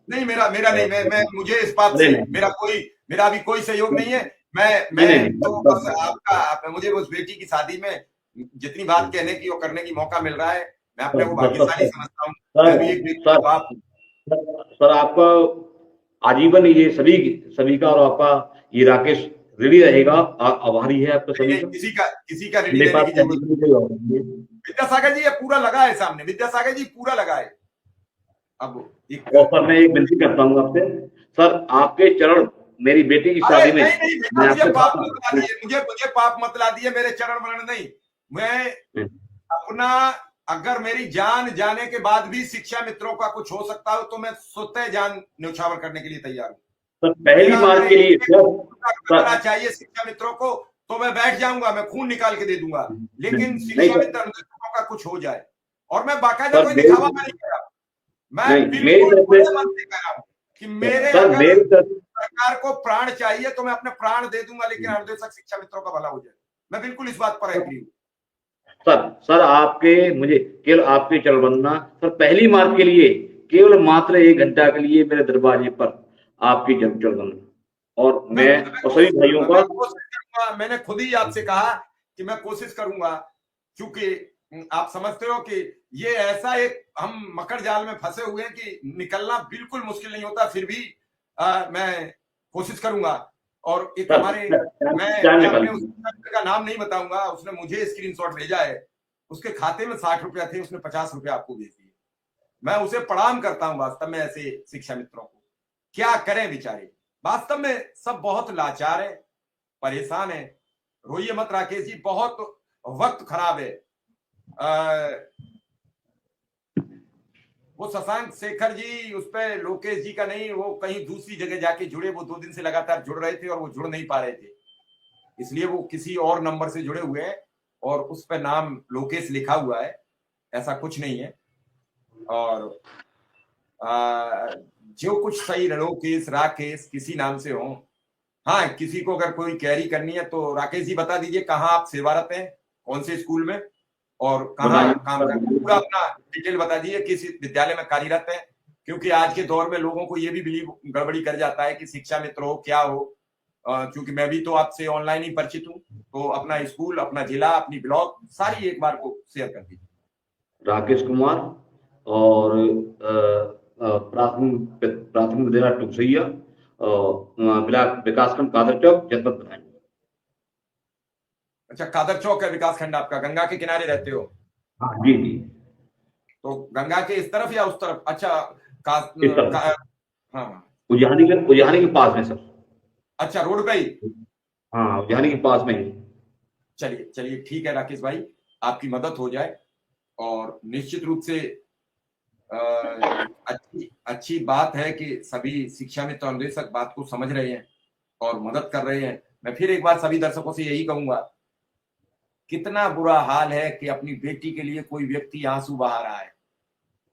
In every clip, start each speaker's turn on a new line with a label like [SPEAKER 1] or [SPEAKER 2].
[SPEAKER 1] नहीं, मेरा मेरा नहीं, मैं मुझे इस बात
[SPEAKER 2] नहीं
[SPEAKER 1] से
[SPEAKER 2] नहीं
[SPEAKER 1] मेरा अभी कोई सहयोग नहीं है।
[SPEAKER 2] नहीं नहीं
[SPEAKER 1] मैं
[SPEAKER 2] नहीं,
[SPEAKER 1] तो
[SPEAKER 2] बस
[SPEAKER 1] बस
[SPEAKER 2] बस
[SPEAKER 1] मुझे उस बेटी की शादी में जितनी बात कहने की और करने की मौका मिल रहा है, मैं अपने
[SPEAKER 2] बस
[SPEAKER 1] को
[SPEAKER 2] बस बस
[SPEAKER 1] भाग्यशाली
[SPEAKER 2] सर
[SPEAKER 1] समझता हूँ। मैं भी
[SPEAKER 2] सर
[SPEAKER 1] एक बेटी
[SPEAKER 2] सर
[SPEAKER 1] का बाप हूँ।
[SPEAKER 2] सर आपका आजीवन ये सभी सभी का और आपका ये राकेश ऋणी रहेगा, आभारी है आपका
[SPEAKER 1] नहीं
[SPEAKER 2] सभी
[SPEAKER 1] नहीं,
[SPEAKER 2] का।
[SPEAKER 1] किसी का ऋणी
[SPEAKER 2] मेरे
[SPEAKER 1] रहने
[SPEAKER 2] पास
[SPEAKER 1] की
[SPEAKER 2] कहने
[SPEAKER 1] जरूरत
[SPEAKER 2] के
[SPEAKER 1] नहीं।
[SPEAKER 2] लिए कोई और नहीं है।
[SPEAKER 1] विद्यासागर जी ये पूरा लगा है सामने, विद्यासागर जी पूरा लगा है। अब एक
[SPEAKER 2] और सर मैं एक विनती करता हूँ आपसे, सर आपके चरण मेरी बेटी की
[SPEAKER 1] अरे
[SPEAKER 2] शादी में
[SPEAKER 1] नहीं नहीं बेटा,
[SPEAKER 2] मैं
[SPEAKER 1] मुझे
[SPEAKER 2] आपसे
[SPEAKER 1] पाप
[SPEAKER 2] खाता
[SPEAKER 1] मत ला
[SPEAKER 2] हूँ।
[SPEAKER 1] दिए, मुझे पाप मत ला दिए, मेरे चरण वरण नहीं। मैं अपना, अगर मेरी जान जाने के बाद भी शिक्षा मित्रों का कुछ हो सकता हो तो मैं स्वतः जान न्यौछावर करने के लिए तैयार हूं।
[SPEAKER 2] सर पहली
[SPEAKER 1] मेरा
[SPEAKER 2] मार्च
[SPEAKER 1] अगर
[SPEAKER 2] के लिए
[SPEAKER 1] एक
[SPEAKER 2] सर
[SPEAKER 1] का
[SPEAKER 2] सर
[SPEAKER 1] खतरा चाहिए शिक्षा मित्रों को तो मैं बैठ जाऊंगा, मैं खून निकाल के दे दूंगा। लेकिन
[SPEAKER 2] नहीं
[SPEAKER 1] शिक्षा
[SPEAKER 2] सर
[SPEAKER 1] मित्र अनुदेशकों का कुछ हो जाए, और मैं बाकायदा
[SPEAKER 2] सर
[SPEAKER 1] कोई दिखावा
[SPEAKER 2] मेरी
[SPEAKER 1] नहीं कर रहा हूं, मैं
[SPEAKER 2] नहीं मेरी
[SPEAKER 1] बिल्कुल
[SPEAKER 2] तरफ
[SPEAKER 1] खुले मन
[SPEAKER 2] से
[SPEAKER 1] से कह रहा हूं कि मेरे
[SPEAKER 2] सर
[SPEAKER 1] अगर
[SPEAKER 2] मेरी तरफ
[SPEAKER 1] सरकार को प्राण चाहिए तो मैं अपने प्राण दे दूंगा, लेकिन अनुदेशक शिक्षा मित्रों का भला हो जाए। मैं बिल्कुल इस बात पर एग्री हूं।
[SPEAKER 2] सर सर आपके मुझे केवल आपके चरण वंदना, सर पहली मार्च के लिए केवल मात्र 1 घंटा के लिए मेरे दरवाजे पर आपकी चरण वंदना, और मैं
[SPEAKER 1] मैं
[SPEAKER 2] और सभी
[SPEAKER 1] कोशिश
[SPEAKER 2] भाइयों
[SPEAKER 1] करूंगा,
[SPEAKER 2] का।
[SPEAKER 1] मैं कोशिश करूंगा। मैंने खुद ही आपसे कहा कि मैं कोशिश करूंगा, क्योंकि आप समझते हो कि ये ऐसा एक हम मकर जाल में फंसे हुए हैं कि निकलना बिल्कुल मुश्किल नहीं होता। फिर भी मैं कोशिश करूंगा। और एक
[SPEAKER 2] सर
[SPEAKER 1] हमारे,
[SPEAKER 2] टाइम
[SPEAKER 1] मैं अपने उस
[SPEAKER 2] निकालिए।
[SPEAKER 1] मित्र का नाम नहीं बताऊंगा, उसने मुझे स्क्रीनशॉट भेजा है। उसके खाते में 60 रुपया थे, उसने 50 रुपया आपको भेज दिए। मैं उसे प्रणाम करता हूं वास्तव में ऐसे शिक्षा मित्रों को। क्या करें बेचारे, वास्तव में सब बहुत लाचार है, परेशान है। रोइए मत राकेश जी, बहुत वक्त खराब है। वो शशांक शेखर जी, उस पर लोकेश जी का नहीं, वो कहीं दूसरी जगह जाके जुड़े। वो 2 दिन से लगातार जुड़ रहे थे और वो जुड़ नहीं पा रहे थे, इसलिए वो किसी और नंबर से जुड़े हुए हैं और उस पर नाम लोकेश लिखा हुआ है। ऐसा कुछ नहीं है। और जो कुछ सही लोकेश राकेश किसी नाम से हो। हाँ, किसी को अगर कोई कैरी करनी है तो राकेश जी बता दीजिए कहाँ आप सेवारत हैं, कौन से स्कूल में, और कहाँ
[SPEAKER 2] बताइए
[SPEAKER 1] काम कर रहे हैं। पूरा अपना डिटेल बता दीजिए, किस विद्यालय में कार्यरत है। क्योंकि आज के दौर में लोगों को ये भी बिलीव गड़बड़ी कर जाता है कि शिक्षा मित्र हो क्या हो। क्योंकि मैं भी तो आपसे ऑनलाइन ही परिचित हूँ, तो अपना स्कूल, अपना जिला, अपनी ब्लॉक सारी एक बार को शेयर कर दीजिए।
[SPEAKER 2] राकेश कुमार, और प्राथमिक प्राथमिक विद्यालय टुकसैया, विकासखंड कादर चौक, जनपद बदायूं।
[SPEAKER 1] अच्छा, कादर चौक है विकास खंड आपका, गंगा के किनारे रहते हो?
[SPEAKER 2] हाँ जी जी।
[SPEAKER 1] तो गंगा के इस तरफ या उस तरफ? अच्छा, का,
[SPEAKER 2] इस
[SPEAKER 1] का,
[SPEAKER 2] तरफ
[SPEAKER 1] हाँ।
[SPEAKER 2] उजानी के पास में सर।
[SPEAKER 1] अच्छा, रोड पे ही?
[SPEAKER 2] हाँ उजानी के पास में ही।
[SPEAKER 1] चलिए चलिए, ठीक है राकेश भाई, आपकी मदद हो जाए। और निश्चित रूप से अच्छी अच्छी बात है कि सभी शिक्षा मित्र अनुदेशक बात को समझ रहे हैं और मदद कर रहे हैं। मैं फिर एक बार सभी दर्शकों से यही कहूंगा, कितना बुरा हाल है कि अपनी बेटी के लिए कोई व्यक्ति आंसू बहा रहा है।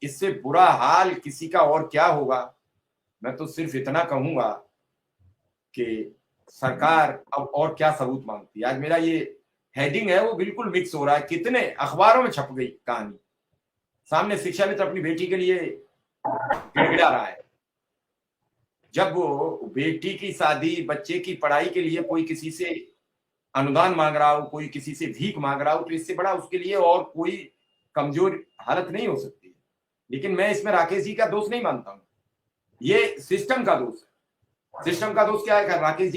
[SPEAKER 1] इससे बुरा हाल किसी का और क्या होगा। मैं तो सिर्फ इतना कहूंगा कि सरकार अब और क्या सबूत मांगती है। आज मेरा ये हेडिंग है वो बिल्कुल मिक्स हो रहा है, कितने अखबारों में छप गई कहानी। सामने शिक्षा मित्र अपनी बेटी के लिए गिड़गिड़ा रहा है। जब वो बेटी की शादी, बच्चे की पढ़ाई के लिए कोई किसी से अनुदान मांग रहा हो, कोई किसी से भीख मांग रहा हो, तो इससे बड़ा उसके लिए और कोई कमजोर हालत नहीं हो सकती। लेकिन मैं इसमें राकेश जी का दोष नहीं मानता हूं, ये सिस्टम का दोष है। सिस्टम का दोष क्या है? राकेश जी